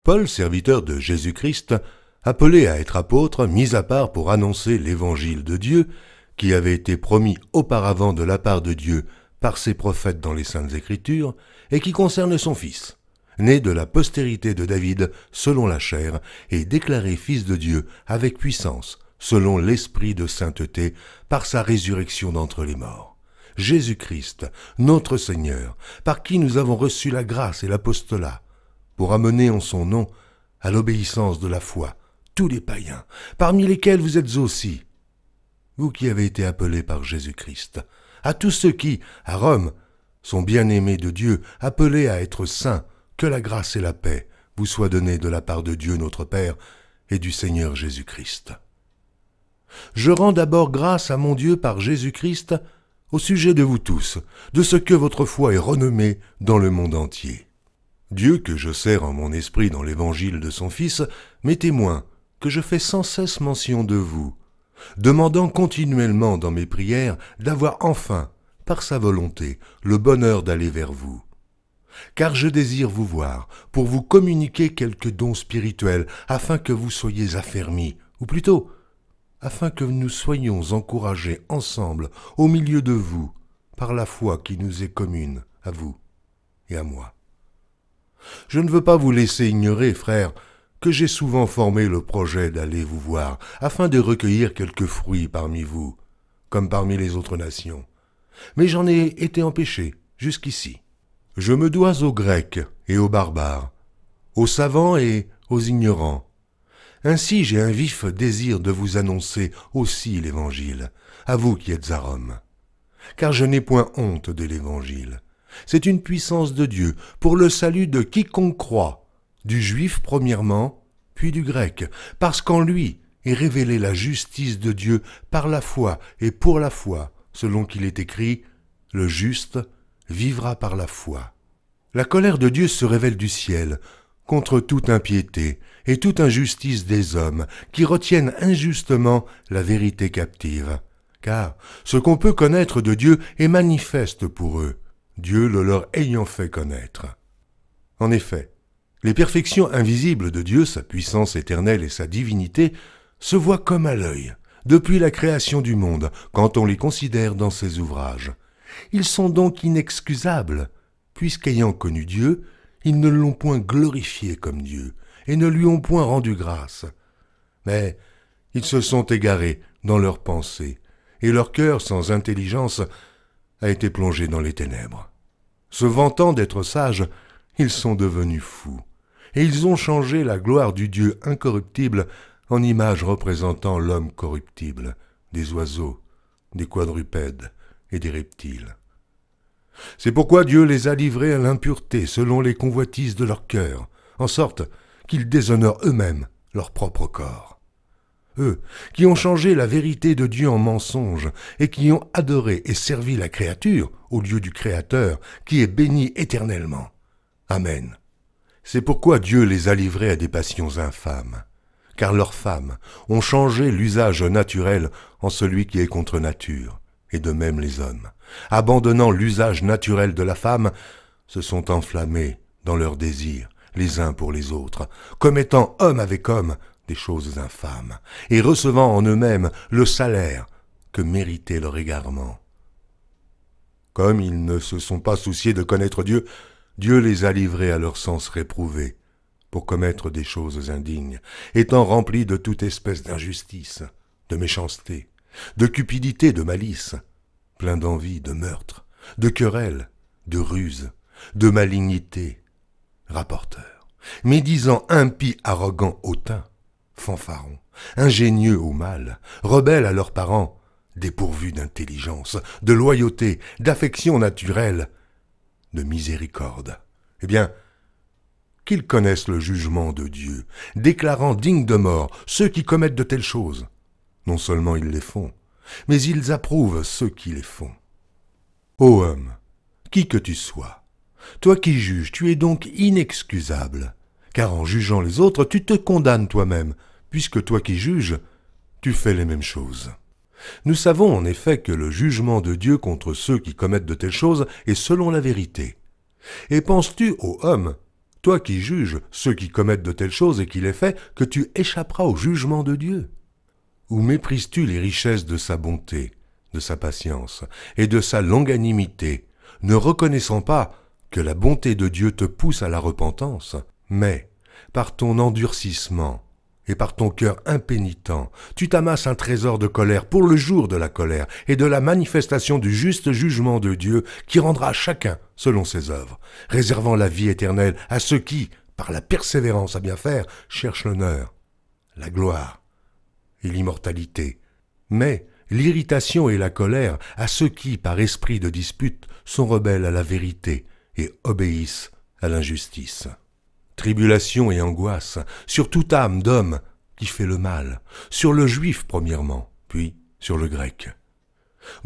Paul, serviteur de Jésus-Christ, appelé à être apôtre, mis à part pour annoncer l'évangile de Dieu, qui avait été promis auparavant de la part de Dieu par ses prophètes dans les Saintes Écritures, et qui concerne son Fils, né de la postérité de David selon la chair, et déclaré Fils de Dieu avec puissance, selon l'Esprit de sainteté, par sa résurrection d'entre les morts. Jésus-Christ, notre Seigneur, par qui nous avons reçu la grâce et l'apostolat, pour amener en son nom à l'obéissance de la foi tous les païens, parmi lesquels vous êtes aussi, vous qui avez été appelés par Jésus-Christ, à tous ceux qui, à Rome, sont bien-aimés de Dieu, appelés à être saints, que la grâce et la paix vous soient données de la part de Dieu notre Père et du Seigneur Jésus-Christ. Je rends d'abord grâce à mon Dieu par Jésus-Christ au sujet de vous tous, de ce que votre foi est renommée dans le monde entier. Dieu que je sers en mon esprit dans l'évangile de son Fils m'est témoin que je fais sans cesse mention de vous, demandant continuellement dans mes prières d'avoir enfin, par sa volonté, le bonheur d'aller vers vous. Car je désire vous voir, pour vous communiquer quelques dons spirituels, afin que vous soyez affermis, ou plutôt, afin que nous soyons encouragés ensemble au milieu de vous, par la foi qui nous est commune, à vous et à moi. Je ne veux pas vous laisser ignorer, frères, que j'ai souvent formé le projet d'aller vous voir, afin de recueillir quelques fruits parmi vous, comme parmi les autres nations. Mais j'en ai été empêché jusqu'ici. Je me dois aux Grecs et aux barbares, aux savants et aux ignorants. Ainsi j'ai un vif désir de vous annoncer aussi l'Évangile, à vous qui êtes à Rome. Car je n'ai point honte de l'Évangile. C'est une puissance de Dieu pour le salut de quiconque croit, du juif premièrement, puis du grec, parce qu'en lui est révélée la justice de Dieu par la foi et pour la foi, selon qu'il est écrit, « Le juste vivra par la foi ». La colère de Dieu se révèle du ciel contre toute impiété et toute injustice des hommes qui retiennent injustement la vérité captive. Car ce qu'on peut connaître de Dieu est manifeste pour eux, Dieu le leur ayant fait connaître. En effet, les perfections invisibles de Dieu, sa puissance éternelle et sa divinité, se voient comme à l'œil, depuis la création du monde, quand on les considère dans ses ouvrages. Ils sont donc inexcusables, puisqu'ayant connu Dieu, ils ne l'ont point glorifié comme Dieu, et ne lui ont point rendu grâce. Mais ils se sont égarés dans leurs pensées, et leur cœur sans intelligence a été plongé dans les ténèbres. Se vantant d'être sages, ils sont devenus fous, et ils ont changé la gloire du Dieu incorruptible en image représentant l'homme corruptible, des oiseaux, des quadrupèdes et des reptiles. C'est pourquoi Dieu les a livrés à l'impureté selon les convoitises de leur cœur, en sorte qu'ils déshonorent eux-mêmes leur propre corps. Eux, qui ont changé la vérité de Dieu en mensonge, et qui ont adoré et servi la créature au lieu du Créateur, qui est béni éternellement. Amen. C'est pourquoi Dieu les a livrés à des passions infâmes, car leurs femmes ont changé l'usage naturel en celui qui est contre nature, et de même les hommes, abandonnant l'usage naturel de la femme, se sont enflammés dans leurs désirs, les uns pour les autres, commettant homme avec homme des choses infâmes, et recevant en eux-mêmes le salaire que méritait leur égarement. Comme ils ne se sont pas souciés de connaître Dieu, Dieu les a livrés à leur sens réprouvé, pour commettre des choses indignes, étant remplis de toute espèce d'injustice, de méchanceté, de cupidité, de malice, plein d'envie, de meurtre, de querelle, de ruse, de malignité, rapporteurs, médisants, impies, arrogants, hautains, fanfarons, ingénieux au mal, rebelles à leurs parents, dépourvus d'intelligence, de loyauté, d'affection naturelle, de miséricorde. Eh bien, qu'ils connaissent le jugement de Dieu, déclarant dignes de mort ceux qui commettent de telles choses. Non seulement ils les font, mais ils approuvent ceux qui les font. Ô homme, qui que tu sois, toi qui juges, tu es donc inexcusable, car en jugeant les autres, tu te condamnes toi-même, puisque toi qui juges, tu fais les mêmes choses. Nous savons en effet que le jugement de Dieu contre ceux qui commettent de telles choses est selon la vérité. Et penses-tu, ô homme, toi qui juges ceux qui commettent de telles choses et qui les fais, que tu échapperas au jugement de Dieu? Ou méprises-tu les richesses de sa bonté, de sa patience et de sa longanimité, ne reconnaissant pas que la bonté de Dieu te pousse à la repentance, mais, par ton endurcissement et par ton cœur impénitent, tu t'amasses un trésor de colère pour le jour de la colère et de la manifestation du juste jugement de Dieu qui rendra chacun selon ses œuvres, réservant la vie éternelle à ceux qui, par la persévérance à bien faire, cherchent l'honneur, la gloire et l'immortalité, mais l'irritation et la colère à ceux qui, par esprit de dispute, sont rebelles à la vérité et obéissent à l'injustice. Tribulation et angoisse sur toute âme d'homme qui fait le mal, sur le juif premièrement, puis sur le grec.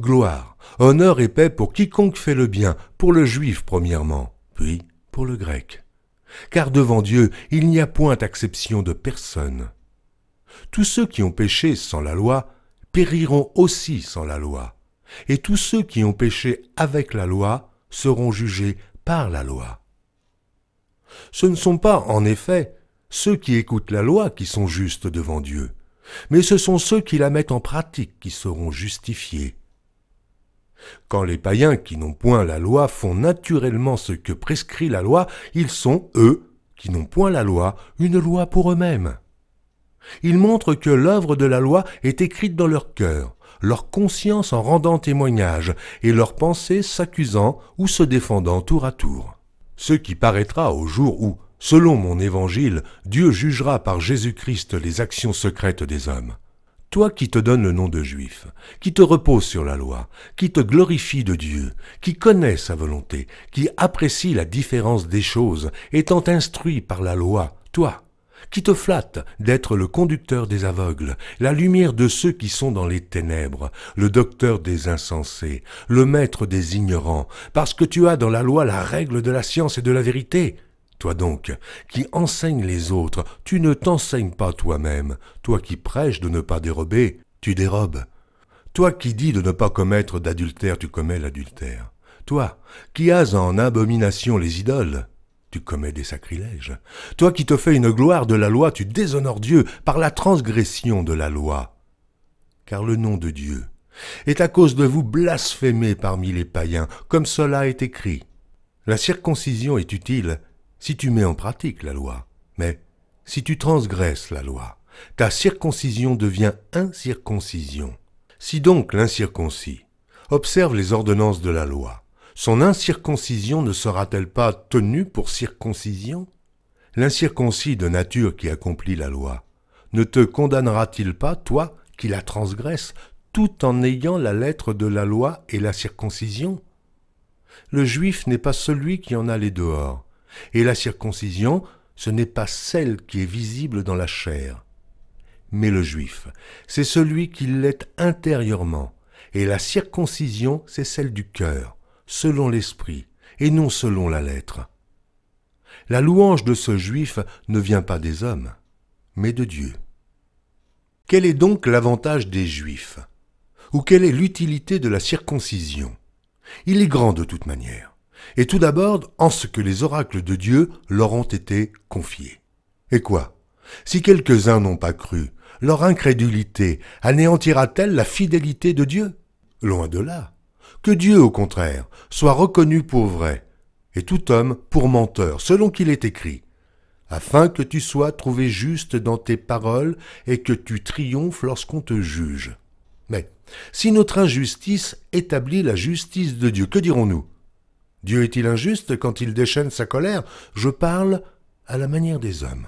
Gloire, honneur et paix pour quiconque fait le bien, pour le juif premièrement, puis pour le grec. Car devant Dieu, il n'y a point d'acception de personne. Tous ceux qui ont péché sans la loi périront aussi sans la loi, et tous ceux qui ont péché avec la loi seront jugés par la loi. Ce ne sont pas, en effet, ceux qui écoutent la loi qui sont justes devant Dieu, mais ce sont ceux qui la mettent en pratique qui seront justifiés. Quand les païens qui n'ont point la loi font naturellement ce que prescrit la loi, ils sont, eux, qui n'ont point la loi, une loi pour eux-mêmes. Ils montrent que l'œuvre de la loi est écrite dans leur cœur, leur conscience en rendant témoignage, et leurs pensées s'accusant ou se défendant tour à tour. Ce qui paraîtra au jour où, selon mon évangile, Dieu jugera par Jésus-Christ les actions secrètes des hommes. Toi qui te donnes le nom de juif, qui te repose sur la loi, qui te glorifie de Dieu, qui connais sa volonté, qui apprécie la différence des choses, étant instruit par la loi, toi, qui te flatte d'être le conducteur des aveugles, la lumière de ceux qui sont dans les ténèbres, le docteur des insensés, le maître des ignorants, parce que tu as dans la loi la règle de la science et de la vérité. Toi donc, qui enseignes les autres, tu ne t'enseignes pas toi-même. Toi qui prêches de ne pas dérober, tu dérobes. Toi qui dis de ne pas commettre d'adultère, tu commets l'adultère. Toi qui as en abomination les idoles, tu commets des sacrilèges. Toi qui te fais une gloire de la loi, tu déshonores Dieu par la transgression de la loi. Car le nom de Dieu est à cause de vous blasphémé parmi les païens, comme cela est écrit. La circoncision est utile si tu mets en pratique la loi, mais si tu transgresses la loi, ta circoncision devient incirconcision. Si donc l'incirconcis observe les ordonnances de la loi, son incirconcision ne sera-t-elle pas tenue pour circoncision? L'incirconcis de nature qui accomplit la loi ne te condamnera-t-il pas, toi, qui la transgresses, tout en ayant la lettre de la loi et la circoncision? Le juif n'est pas celui qui en a les dehors, et la circoncision, ce n'est pas celle qui est visible dans la chair. Mais le juif, c'est celui qui l'est intérieurement, et la circoncision, c'est celle du cœur, selon l'esprit, et non selon la lettre. La louange de ce juif ne vient pas des hommes, mais de Dieu. Quel est donc l'avantage des Juifs? Ou quelle est l'utilité de la circoncision? Il est grand de toute manière, et tout d'abord en ce que les oracles de Dieu leur ont été confiés. Et quoi? Si quelques-uns n'ont pas cru, leur incrédulité anéantira-t-elle la fidélité de Dieu? Loin de là. Que Dieu, au contraire, soit reconnu pour vrai, et tout homme pour menteur, selon qu'il est écrit, afin que tu sois trouvé juste dans tes paroles et que tu triomphes lorsqu'on te juge. Mais si notre injustice établit la justice de Dieu, que dirons-nous? Dieu est-il injuste quand il déchaîne sa colère? Je parle à la manière des hommes.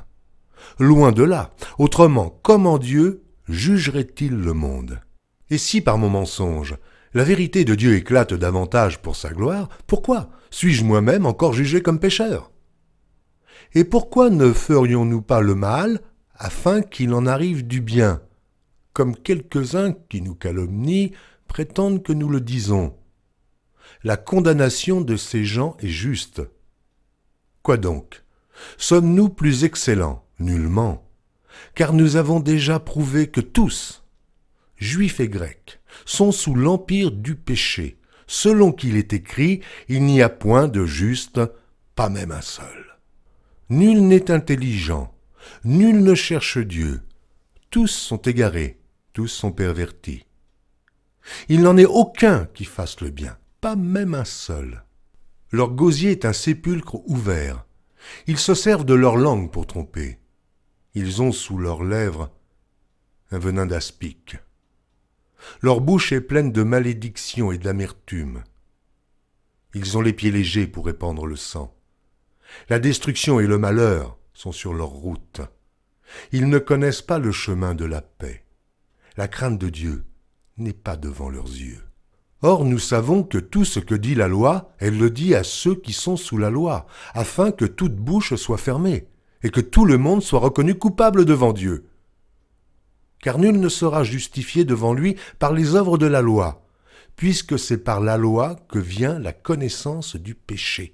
Loin de là. Autrement, comment Dieu jugerait-il le monde? Et si par mon mensonge, la vérité de Dieu éclate davantage pour sa gloire, pourquoi suis-je moi-même encore jugé comme pécheur? Et pourquoi ne ferions-nous pas le mal afin qu'il en arrive du bien, comme quelques-uns qui nous calomnient prétendent que nous le disons? La condamnation de ces gens est juste. Quoi donc? Sommes-nous plus excellents? Nullement, car nous avons déjà prouvé que tous, Juifs et Grecs, sont sous l'empire du péché, selon qu'il est écrit, il n'y a point de juste, pas même un seul. Nul n'est intelligent, nul ne cherche Dieu. Tous sont égarés, tous sont pervertis. Il n'en est aucun qui fasse le bien, pas même un seul. Leur gosier est un sépulcre ouvert. Ils se servent de leur langue pour tromper. Ils ont sous leurs lèvres un venin d'aspic. Leur bouche est pleine de malédiction et d'amertume. Ils ont les pieds légers pour répandre le sang. La destruction et le malheur sont sur leur route. Ils ne connaissent pas le chemin de la paix. La crainte de Dieu n'est pas devant leurs yeux. Or, nous savons que tout ce que dit la loi, elle le dit à ceux qui sont sous la loi, afin que toute bouche soit fermée, et que tout le monde soit reconnu coupable devant Dieu. Car nul ne sera justifié devant lui par les œuvres de la loi, puisque c'est par la loi que vient la connaissance du péché.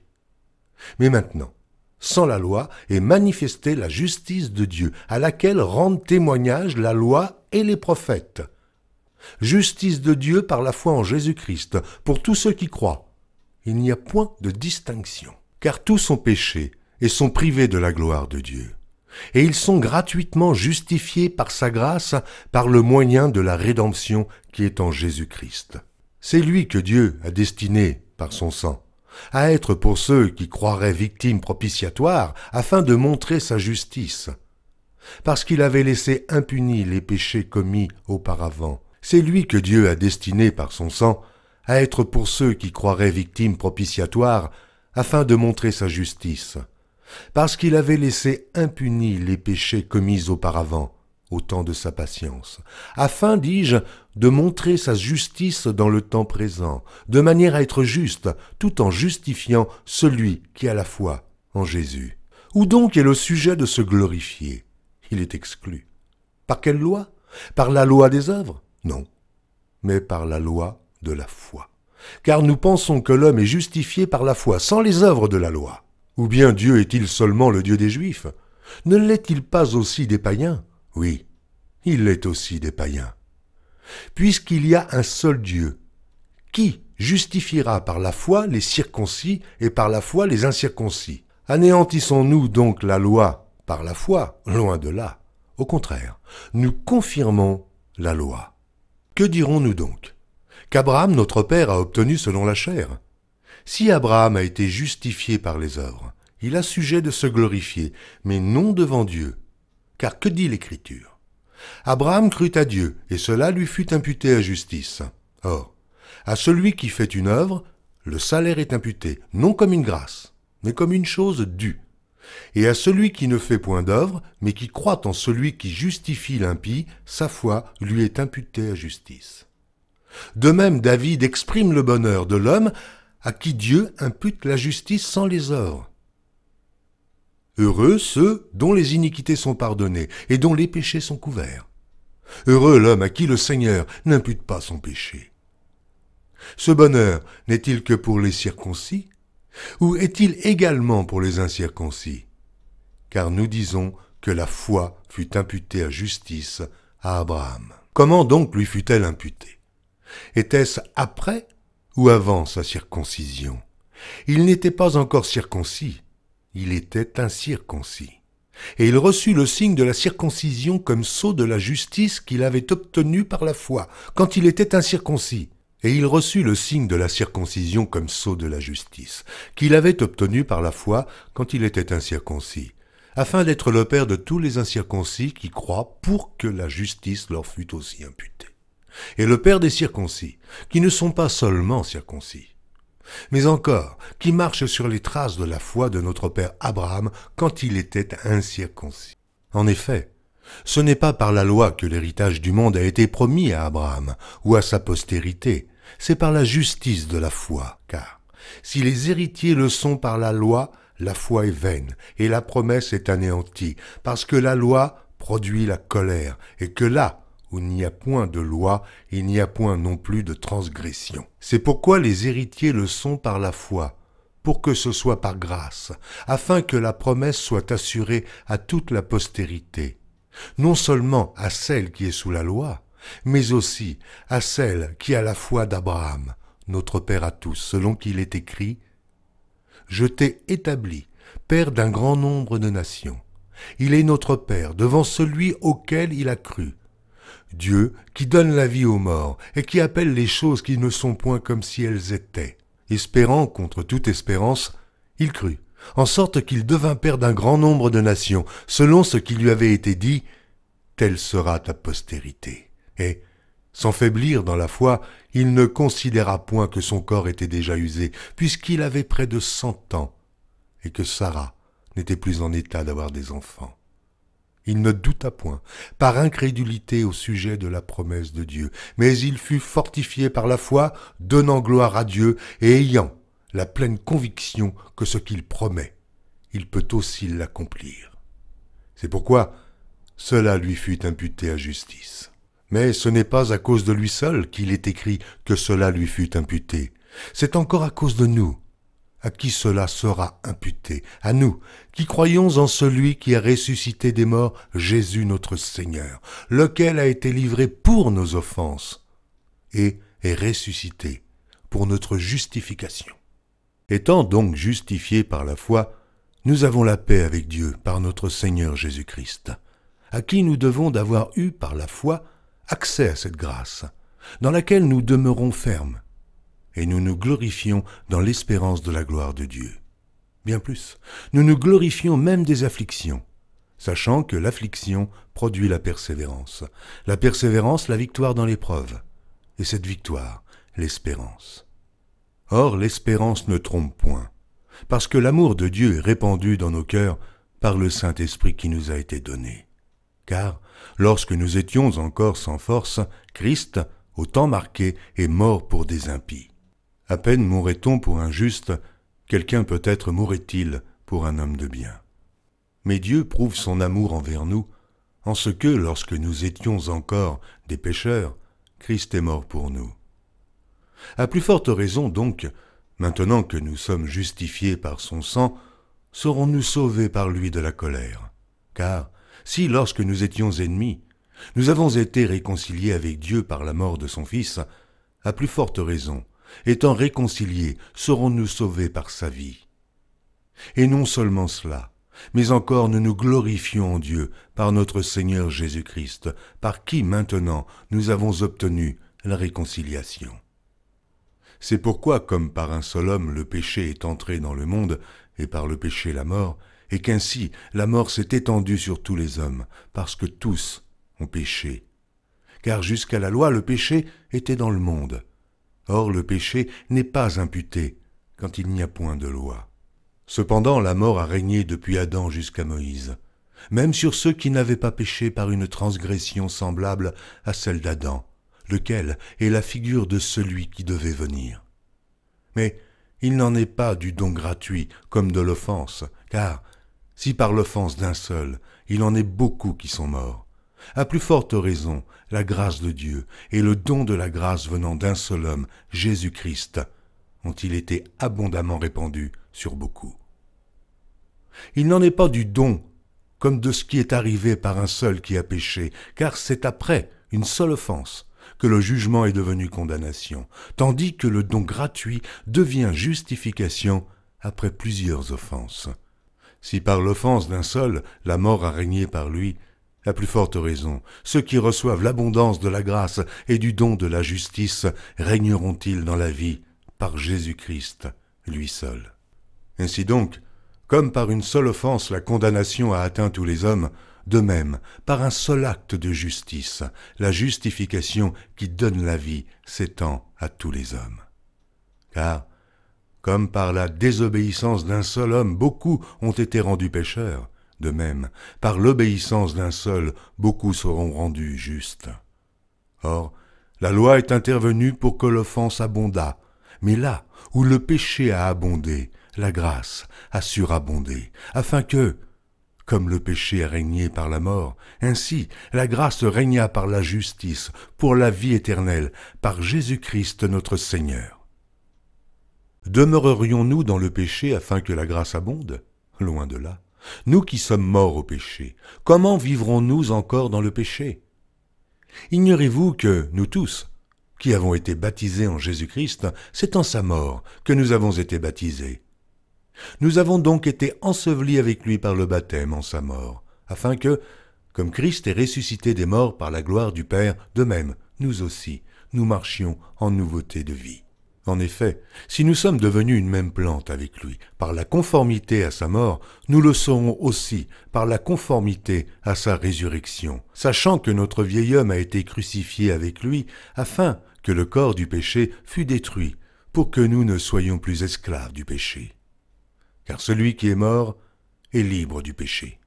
Mais maintenant, sans la loi est manifestée la justice de Dieu, à laquelle rendent témoignage la loi et les prophètes. Justice de Dieu par la foi en Jésus-Christ, pour tous ceux qui croient. Il n'y a point de distinction, car tous ont péché et sont privés de la gloire de Dieu. Et ils sont gratuitement justifiés par sa grâce, par le moyen de la rédemption qui est en Jésus-Christ. C'est lui que Dieu a destiné, par son sang, à être pour ceux qui croiraient victimes propitiatoires, afin de montrer sa justice. Parce qu'il avait laissé impunis les péchés commis auparavant, c'est lui que Dieu a destiné par son sang à être pour ceux qui croiraient victimes propitiatoires, afin de montrer sa justice. Parce qu'il avait laissé impunis les péchés commis auparavant, au temps de sa patience, afin, dis-je, de montrer sa justice dans le temps présent, de manière à être juste, tout en justifiant celui qui a la foi en Jésus. Où donc est le sujet de se glorifier? Il est exclu. Par quelle loi? Par la loi des œuvres? Non, mais par la loi de la foi. Car nous pensons que l'homme est justifié par la foi, sans les œuvres de la loi. Ou bien Dieu est-il seulement le Dieu des Juifs? Ne l'est-il pas aussi des païens? Oui, il l'est aussi des païens. Puisqu'il y a un seul Dieu, qui justifiera par la foi les circoncis et par la foi les incirconcis? Anéantissons-nous donc la loi par la foi? Loin de là. Au contraire, nous confirmons la loi. Que dirons-nous donc? Qu'Abraham, notre père, a obtenu selon la chair. Si Abraham a été justifié par les œuvres, il a sujet de se glorifier, mais non devant Dieu. Car que dit l'Écriture? Abraham crut à Dieu, et cela lui fut imputé à justice. Or, à celui qui fait une œuvre, le salaire est imputé, non comme une grâce, mais comme une chose due. Et à celui qui ne fait point d'œuvre, mais qui croit en celui qui justifie l'impie, sa foi lui est imputée à justice. De même, David exprime le bonheur de l'homme à qui Dieu impute la justice sans les œuvres. Heureux ceux dont les iniquités sont pardonnées et dont les péchés sont couverts. Heureux l'homme à qui le Seigneur n'impute pas son péché. Ce bonheur n'est-il que pour les circoncis, ou est-il également pour les incirconcis? Car nous disons que la foi fut imputée à justice à Abraham. Comment donc lui fut-elle imputée? Était-ce après ou avant sa circoncision? Il n'était pas encore circoncis, il était incirconcis. Et il reçut le signe de la circoncision comme sceau de la justice qu'il avait obtenu par la foi, quand il était incirconcis. Et il reçut le signe de la circoncision comme sceau de la justice, qu'il avait obtenu par la foi quand il était incirconcis, afin d'être le père de tous les incirconcis qui croient pour que la justice leur fût aussi imputée. Et le père des circoncis, qui ne sont pas seulement circoncis, mais encore qui marchent sur les traces de la foi de notre père Abraham quand il était incirconcis. En effet, ce n'est pas par la loi que l'héritage du monde a été promis à Abraham ou à sa postérité, c'est par la justice de la foi, car si les héritiers le sont par la loi est vaine et la promesse est anéantie, parce que la loi produit la colère, et que là où il n'y a point de loi, il n'y a point non plus de transgression. C'est pourquoi les héritiers le sont par la foi, pour que ce soit par grâce, afin que la promesse soit assurée à toute la postérité, non seulement à celle qui est sous la loi, mais aussi à celle qui a la foi d'Abraham, notre Père à tous, selon qu'il est écrit « Je t'ai établi Père d'un grand nombre de nations. Il est notre Père devant celui auquel il a cru. Dieu qui donne la vie aux morts et qui appelle les choses qui ne sont point comme si elles étaient. Espérant contre toute espérance, il crut, en sorte qu'il devint père d'un grand nombre de nations, selon ce qui lui avait été dit, « Telle sera ta postérité. » Et, sans faiblir dans la foi, il ne considéra point que son corps était déjà usé, puisqu'il avait près de 100 ans, et que Sarah n'était plus en état d'avoir des enfants. Il ne douta point, par incrédulité au sujet de la promesse de Dieu, mais il fut fortifié par la foi, donnant gloire à Dieu et ayant la pleine conviction que ce qu'il promet, il peut aussi l'accomplir. C'est pourquoi cela lui fut imputé à justice. Mais ce n'est pas à cause de lui seul qu'il est écrit que cela lui fut imputé. C'est encore à cause de nous, à qui cela sera imputé, à nous, qui croyons en celui qui a ressuscité des morts, Jésus notre Seigneur, lequel a été livré pour nos offenses et est ressuscité pour notre justification. Étant donc justifiés par la foi, nous avons la paix avec Dieu par notre Seigneur Jésus-Christ, à qui nous devons d'avoir eu par la foi accès à cette grâce, dans laquelle nous demeurons fermes, et nous nous glorifions dans l'espérance de la gloire de Dieu. Bien plus, nous nous glorifions même des afflictions, sachant que l'affliction produit la persévérance, la victoire dans l'épreuve, et cette victoire, l'espérance. Or, l'espérance ne trompe point, parce que l'amour de Dieu est répandu dans nos cœurs par le Saint-Esprit qui nous a été donné. Car, lorsque nous étions encore sans force, Christ, au temps marqué, est mort pour des impies. À peine mourrait-on pour un juste, quelqu'un peut-être mourrait-il pour un homme de bien. Mais Dieu prouve son amour envers nous, en ce que, lorsque nous étions encore des pécheurs, Christ est mort pour nous. À plus forte raison donc, maintenant que nous sommes justifiés par son sang, serons-nous sauvés par lui de la colère. Car, si lorsque nous étions ennemis, nous avons été réconciliés avec Dieu par la mort de son Fils, à plus forte raison, étant réconciliés, serons-nous sauvés par sa vie. Et non seulement cela, mais encore nous nous glorifions en Dieu par notre Seigneur Jésus-Christ, par qui maintenant nous avons obtenu la réconciliation. C'est pourquoi, comme par un seul homme le péché est entré dans le monde, et par le péché la mort, et qu'ainsi la mort s'est étendue sur tous les hommes, parce que tous ont péché. Car jusqu'à la loi, le péché était dans le monde. Or le péché n'est pas imputé quand il n'y a point de loi. Cependant la mort a régné depuis Adam jusqu'à Moïse, même sur ceux qui n'avaient pas péché par une transgression semblable à celle d'Adam, lequel est la figure de celui qui devait venir. Mais il n'en est pas du don gratuit comme de l'offense, car si par l'offense d'un seul, il en est beaucoup qui sont morts, à plus forte raison, la grâce de Dieu et le don de la grâce venant d'un seul homme, Jésus-Christ, ont-ils été abondamment répandus sur beaucoup. Il n'en est pas du don comme de ce qui est arrivé par un seul qui a péché, car c'est après une seule offense que le jugement est devenu condamnation, tandis que le don gratuit devient justification après plusieurs offenses. Si par l'offense d'un seul, la mort a régné par lui, à plus forte raison, ceux qui reçoivent l'abondance de la grâce et du don de la justice régneront-ils dans la vie par Jésus-Christ, lui seul. Ainsi donc, comme par une seule offense la condamnation a atteint tous les hommes, de même, par un seul acte de justice, la justification qui donne la vie s'étend à tous les hommes. Car, comme par la désobéissance d'un seul homme beaucoup ont été rendus pécheurs, de même, par l'obéissance d'un seul, beaucoup seront rendus justes. Or, la loi est intervenue pour que l'offense abondât, mais là où le péché a abondé, la grâce a surabondé, afin que, comme le péché a régné par la mort, ainsi la grâce régna par la justice, pour la vie éternelle, par Jésus-Christ notre Seigneur. Demeurerions-nous dans le péché afin que la grâce abonde? Loin de là. Nous qui sommes morts au péché, comment vivrons-nous encore dans le péché? Ignorez-vous que nous tous, qui avons été baptisés en Jésus-Christ, c'est en sa mort que nous avons été baptisés. Nous avons donc été ensevelis avec lui par le baptême en sa mort, afin que, comme Christ est ressuscité des morts par la gloire du Père, de même, nous aussi, nous marchions en nouveauté de vie. En effet, si nous sommes devenus une même plante avec lui, par la conformité à sa mort, nous le serons aussi par la conformité à sa résurrection, sachant que notre vieil homme a été crucifié avec lui, afin que le corps du péché fût détruit, pour que nous ne soyons plus esclaves du péché. Car celui qui est mort est libre du péché.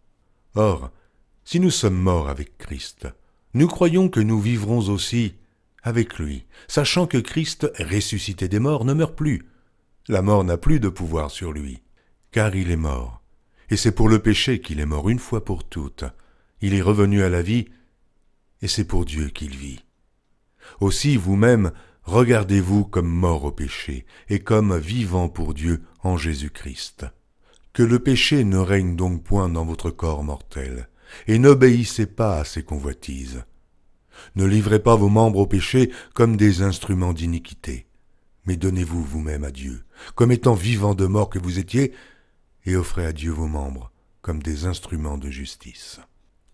Or, si nous sommes morts avec Christ, nous croyons que nous vivrons aussi avec lui, sachant que Christ, ressuscité des morts, ne meurt plus. La mort n'a plus de pouvoir sur lui, car il est mort. Et c'est pour le péché qu'il est mort une fois pour toutes. Il est revenu à la vie, et c'est pour Dieu qu'il vit. Aussi vous-même, regardez-vous comme mort au péché, et comme vivant pour Dieu en Jésus-Christ. Que le péché ne règne donc point dans votre corps mortel, et n'obéissez pas à ses convoitises. Ne livrez pas vos membres au péché comme des instruments d'iniquité, mais donnez-vous vous-même à Dieu, comme étant vivants de mort que vous étiez, et offrez à Dieu vos membres comme des instruments de justice.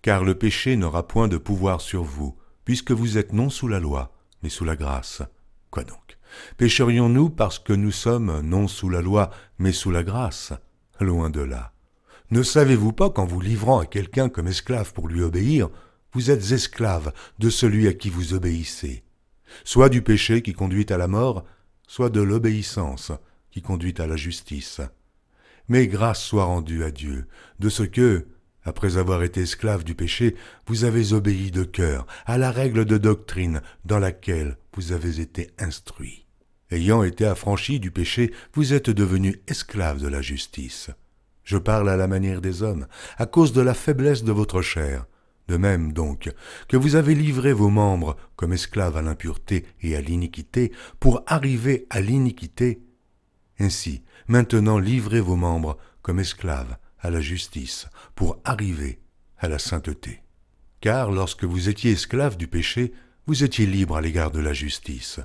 Car le péché n'aura point de pouvoir sur vous, puisque vous êtes non sous la loi, mais sous la grâce. Quoi donc? Pécherions-nous parce que nous sommes non sous la loi, mais sous la grâce? Loin de là. Ne savez-vous pas qu'en vous livrant à quelqu'un comme esclave pour lui obéir, vous êtes esclave de celui à qui vous obéissez, soit du péché qui conduit à la mort, soit de l'obéissance qui conduit à la justice. Mais grâce soit rendue à Dieu, de ce que, après avoir été esclave du péché, vous avez obéi de cœur à la règle de doctrine dans laquelle vous avez été instruits. Ayant été affranchis du péché, vous êtes devenus esclaves de la justice. Je parle à la manière des hommes, à cause de la faiblesse de votre chair. De même donc que vous avez livré vos membres comme esclaves à l'impureté et à l'iniquité pour arriver à l'iniquité, ainsi maintenant livrez vos membres comme esclaves à la justice pour arriver à la sainteté. Car lorsque vous étiez esclaves du péché, vous étiez libres à l'égard de la justice.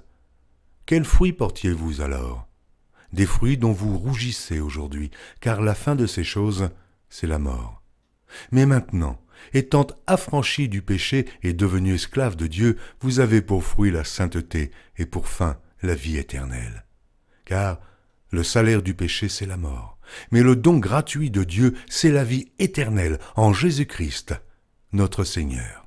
Quels fruits portiez-vous alors? Des fruits dont vous rougissez aujourd'hui, car la fin de ces choses, c'est la mort. Mais maintenant, étant affranchis du péché et devenus esclaves de Dieu, vous avez pour fruit la sainteté et pour fin la vie éternelle. Car le salaire du péché, c'est la mort, mais le don gratuit de Dieu, c'est la vie éternelle en Jésus-Christ, notre Seigneur.